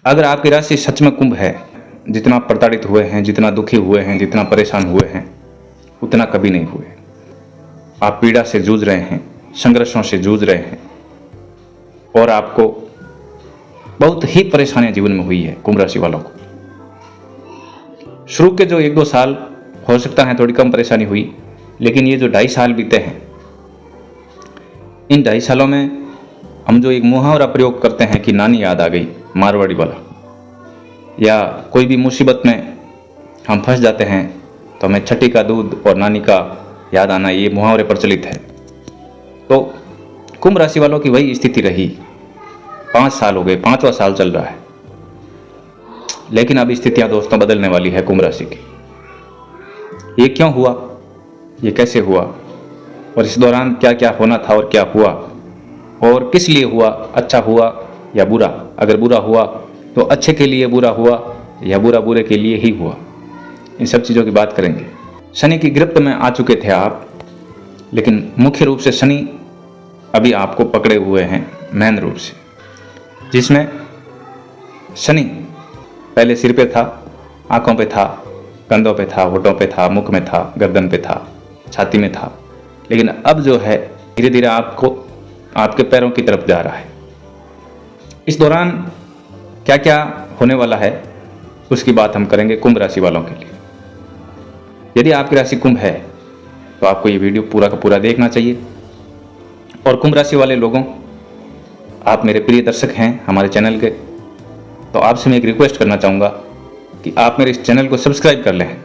अगर आपकी राशि सच में कुंभ है, जितना प्रताड़ित हुए हैं, जितना दुखी हुए हैं, जितना परेशान हुए हैं, उतना कभी नहीं हुए। आप पीड़ा से जूझ रहे हैं, संघर्षों से जूझ रहे हैं और आपको बहुत ही परेशानियां जीवन में हुई है। कुंभ राशि वालों को शुरू के जो 1-2 साल हो सकता है थोड़ी कम परेशानी हुई, लेकिन ये जो 2.5 साल बीते हैं, इन 2.5 सालों में हम जो एक मुहावरा प्रयोग करते हैं कि नानी याद आ गई, मारवाड़ी वाला, या कोई भी मुसीबत में हम फंस जाते हैं तो हमें छठी का दूध और नानी का याद आना, ये मुहावरे प्रचलित है। तो कुंभ राशि वालों की वही स्थिति रही। 5 साल हो गए, 5वां साल चल रहा है, लेकिन अब स्थितियां दोस्तों बदलने वाली है कुंभ राशि की। ये क्यों हुआ, ये कैसे हुआ, और इस दौरान क्या क्या होना था और क्या हुआ, और किस लिए हुआ, अच्छा हुआ या बुरा, अगर बुरा हुआ तो अच्छे के लिए बुरा हुआ या बुरा बुरे के लिए ही हुआ, इन सब चीज़ों की बात करेंगे। शनि की गिरफ्त में आ चुके थे आप, लेकिन मुख्य रूप से शनि अभी आपको पकड़े हुए हैं मेन रूप से, जिसमें शनि पहले सिर पे था, आंखों पे था, कंधों पे था, होठों पे था, मुख में था, गर्दन पे था, छाती में था, लेकिन अब जो है धीरे धीरे आपको आपके पैरों की तरफ जा रहा है। इस दौरान क्या क्या होने वाला है उसकी बात हम करेंगे कुंभ राशि वालों के लिए। यदि आपकी राशि कुंभ है तो आपको ये वीडियो पूरा का पूरा देखना चाहिए। और कुंभ राशि वाले लोगों, आप मेरे प्रिय दर्शक हैं हमारे चैनल के, तो आपसे मैं एक रिक्वेस्ट करना चाहूँगा कि आप मेरे इस चैनल को सब्सक्राइब कर लें,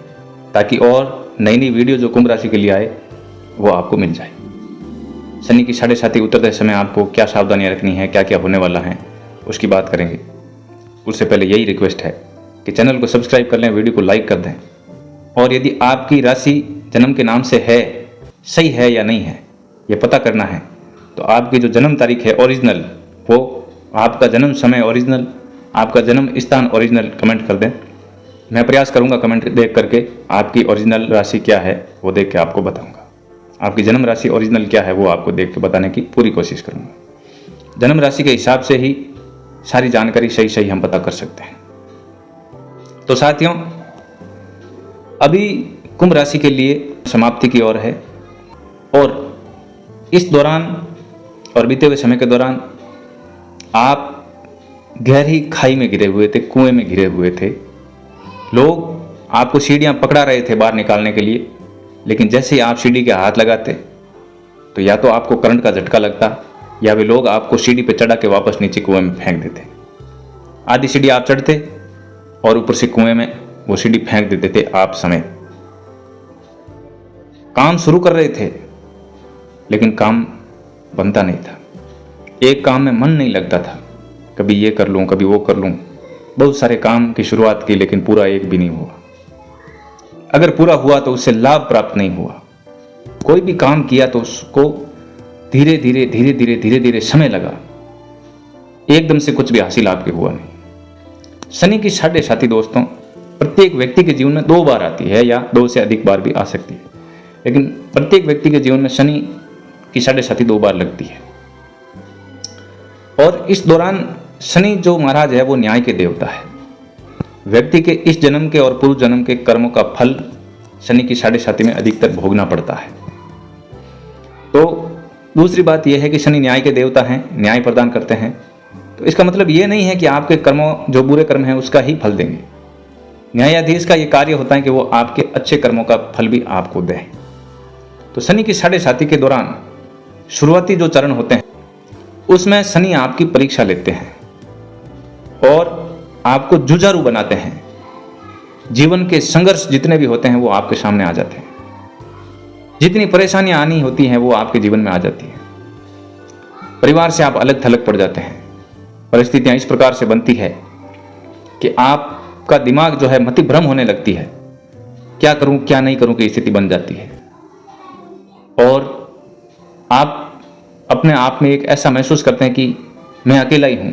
ताकि और नई नई वीडियो जो कुंभ राशि के लिए आए वो आपको मिल जाए। शनि की 7.5 उतरते समय आपको क्या सावधानियां रखनी है, क्या क्या होने वाला है, उसकी बात करेंगे। उससे पहले यही रिक्वेस्ट है कि चैनल को सब्सक्राइब कर लें, वीडियो को लाइक कर दें, और यदि आपकी राशि जन्म के नाम से है, सही है या नहीं है, ये पता करना है, तो आपकी जो जन्म तारीख है ओरिजिनल, वो आपका जन्म समय ओरिजिनल, आपका जन्म स्थान ओरिजिनल कमेंट कर दें। मैं प्रयास करूंगा कमेंट देख करके आपकी ओरिजिनल राशि क्या है वो देख के आपको बताऊंगा। आपकी जन्म राशि ओरिजिनल क्या है वो आपको देख के बताने की पूरी कोशिश करूंगा। जन्म राशि के हिसाब से ही सारी जानकारी सही सही हम पता कर सकते हैं। तो साथियों, अभी कुंभ राशि के लिए समाप्ति की ओर है, और इस दौरान और बीते हुए समय के दौरान आप गहरी खाई में गिरे हुए थे, कुएं में गिरे हुए थे। लोग आपको सीढ़ियां पकड़ा रहे थे बाहर निकालने के लिए, लेकिन जैसे ही आप सीढ़ी के हाथ लगाते तो या तो आपको करंट का झटका लगता, या वे लोग आपको सीढ़ी पे चढ़ा के वापस नीचे कुएं में फेंक देते। आधी सीढ़ी आप चढ़ते और ऊपर से कुएं में वो सीढ़ी फेंक देते थे आप समेत। काम शुरू कर रहे थे लेकिन काम बनता नहीं था, एक काम में मन नहीं लगता था, कभी ये कर लूं, कभी वो कर लूं। बहुत सारे काम की शुरुआत की, लेकिन पूरा एक भी नहीं हुआ। अगर पूरा हुआ तो उससे लाभ प्राप्त नहीं हुआ। कोई भी काम किया तो उसको धीरे धीरे धीरे धीरे धीरे धीरे समय लगा, एकदम से कुछ भी हासिल आपके हुआ नहीं। शनि की 7.5 दोस्तों प्रत्येक व्यक्ति के जीवन में 2 बार आती है, या 2 से अधिक बार भी आ सकती है, लेकिन प्रत्येक व्यक्ति के जीवन में शनि की 7.5 2 बार लगती है। और इस दौरान शनि जो महाराज है वो न्याय के देवता है। व्यक्ति के इस जन्म के और पूर्व जन्म के कर्मों का फल शनि की 7.5 में अधिकतर भोगना पड़ता है। तो दूसरी बात यह है कि शनि न्याय के देवता हैं, न्याय प्रदान करते हैं। तो इसका मतलब ये नहीं है कि आपके कर्मों जो बुरे कर्म हैं उसका ही फल देंगे। न्यायाधीश का ये कार्य होता है कि वो आपके अच्छे कर्मों का फल भी आपको दे। तो शनि की 7.5 के दौरान शुरुआती जो चरण होते हैं उसमें शनि आपकी परीक्षा लेते हैं और आपको जुझारू बनाते हैं। जीवन के संघर्ष जितने भी होते हैं वो आपके सामने आ जाते हैं। जितनी परेशानियां आनी होती हैं वो आपके जीवन में आ जाती हैं। परिवार से आप अलग थलग पड़ जाते हैं। परिस्थितियां इस प्रकार से बनती है कि आपका दिमाग जो है मति भ्रम होने लगती है, क्या करूं क्या नहीं करूं की स्थिति बन जाती है, और आप अपने आप में एक ऐसा महसूस करते हैं कि मैं अकेला ही हूं,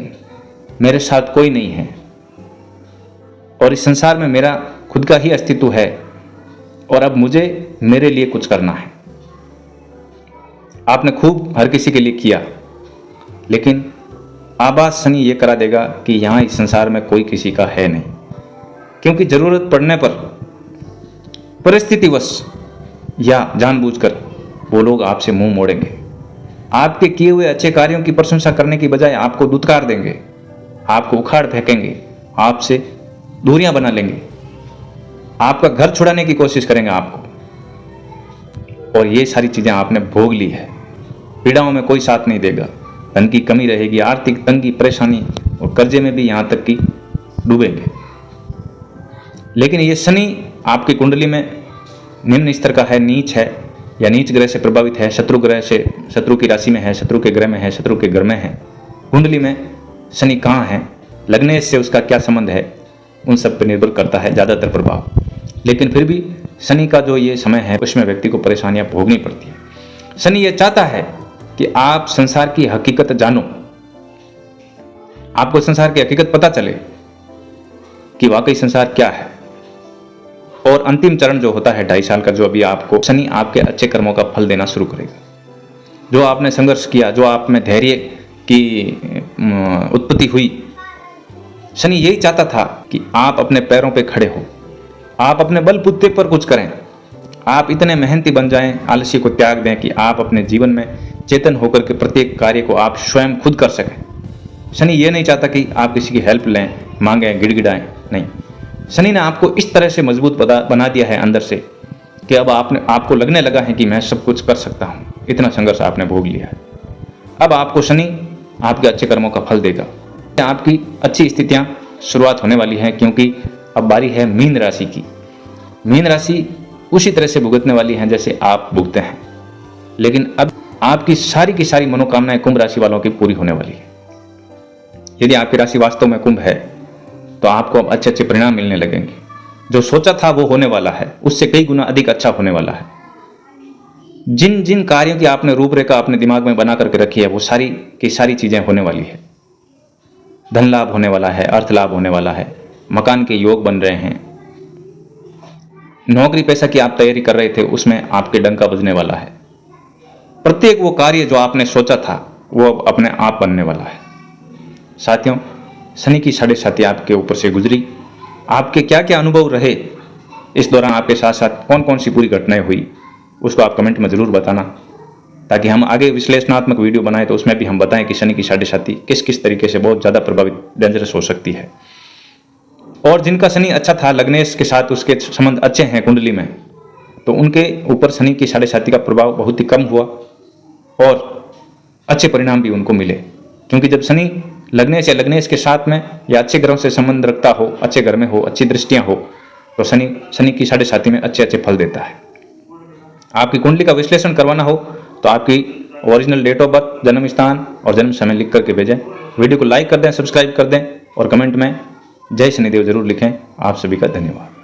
मेरे साथ कोई नहीं है, और इस संसार में मेरा खुद का ही अस्तित्व है, और अब मुझे मेरे लिए कुछ करना है। आपने खूब हर किसी के लिए किया, लेकिन आभास शनि ये करा देगा कि यहाँ इस संसार में कोई किसी का है नहीं, क्योंकि जरूरत पड़ने पर परिस्थितिवश या जानबूझकर वो लोग आपसे मुंह मोड़ेंगे। आपके किए हुए अच्छे कार्यों की प्रशंसा करने की बजाय आपको दुत्कार देंगे, आपको उखाड़ फेंकेंगे, आपसे दूरियां बना लेंगे, आपका घर छुड़ाने की कोशिश करेंगे आपको। और ये सारी चीजें आपने भोग ली है। पीड़ाओं में कोई साथ नहीं देगा, धन की कमी रहेगी, आर्थिक तंगी, परेशानी और कर्जे में भी यहां तक कि डूबेंगे। लेकिन ये शनि आपकी कुंडली में निम्न स्तर का है, नीच है या नीच ग्रह से प्रभावित है, शत्रु ग्रह से, शत्रु की राशि में है, शत्रु के ग्रह में है, शत्रु के घर में है। कुंडली में शनि कहाँ है, लग्नेश से उसका क्या संबंध है, उन सब पर निर्भर करता है ज़्यादातर प्रभाव। लेकिन फिर भी शनि का जो ये समय है उसमें व्यक्ति को परेशानियां भोगनी पड़ती है। शनि ये चाहता है कि आप संसार की हकीकत जानो, आपको संसार की हकीकत पता चले कि वाकई संसार क्या है। और अंतिम चरण जो होता है 2.5 साल का, जो अभी आपको शनि आपके अच्छे कर्मों का फल देना शुरू करेगा। जो आपने संघर्ष किया, जो आप में धैर्य की उत्पत्ति हुई, शनि यही चाहता था कि आप अपने पैरों पे खड़े हो, आप अपने बलबूते पर कुछ करें, आप इतने मेहनती बन जाएं, आलस्य को त्याग दें कि आप अपने जीवन में चेतन होकर के प्रत्येक कार्य को आप स्वयं खुद कर सकें। शनि ये नहीं चाहता कि आप किसी की हेल्प लें, मांगें, गिड़गिड़ाएं, नहीं। शनि ने आपको इस तरह से मजबूत बना दिया है अंदर से कि अब आपको लगने लगा है कि मैं सब कुछ कर सकता हूँ। इतना संघर्ष आपने भोग लिया है। अब आपको शनि आपके अच्छे कर्मों का फल देगा। आपकी अच्छी स्थितियाँ शुरुआत होने वाली हैं, क्योंकि अब बारी है मीन राशि की। मीन राशि उसी तरह से भुगतने वाली हैं जैसे आप भुगते हैं, लेकिन अब आपकी सारी की सारी मनोकामनाएं कुंभ राशि वालों की पूरी होने वाली है। यदि आपकी राशि वास्तव में कुंभ है तो आपको अब अच्छे अच्छे परिणाम मिलने लगेंगे। जो सोचा था वो होने वाला है, उससे कई गुना अधिक अच्छा होने वाला है। जिन जिन कार्यों की आपने रूपरेखा अपने दिमाग में बना करके रखी है, वो सारी की सारी चीजें होने वाली है। धन लाभ होने वाला है, अर्थ लाभ होने वाला है, मकान के योग बन रहे हैं, नौकरी पेशा की आप तैयारी कर रहे थे उसमें आपके डंका बजने वाला है। प्रत्येक वो कार्य जो आपने सोचा था वो अब अपने आप बनने वाला है। साथियों, शनि की 7.5 आपके ऊपर से गुजरी। आपके क्या क्या अनुभव रहे इस दौरान, आपके साथ साथ कौन कौन सी पूरी घटनाएं हुई, उसको आप कमेंट में ज़रूर बताना, ताकि हम आगे विश्लेषणात्मक वीडियो बनाएं तो उसमें भी हम बताएं कि शनि की 7.5 किस किस तरीके से बहुत ज़्यादा प्रभावित, डेंजरस हो सकती है। और जिनका शनि अच्छा था, लग्नेश के साथ उसके संबंध अच्छे हैं कुंडली में, तो उनके ऊपर शनि की 7.5 का प्रभाव बहुत ही कम हुआ और अच्छे परिणाम भी उनको मिले। क्योंकि जब शनि लग्नेश या लग्नेश के साथ में या अच्छे ग्रहों से संबंध रखता हो, अच्छे घर में हो, अच्छी दृष्टियां हो, तो शनि की 7.5 में अच्छे अच्छे फल देता है। आपकी कुंडली का विश्लेषण करवाना हो तो आपकी ओरिजिनल डेट ऑफ बर्थ, जन्म स्थान और जन्म समय लिख करके भेजें। वीडियो को लाइक कर दें, सब्सक्राइब कर दें और कमेंट में जय शनिदेव जरूर लिखें। आप सभी का धन्यवाद।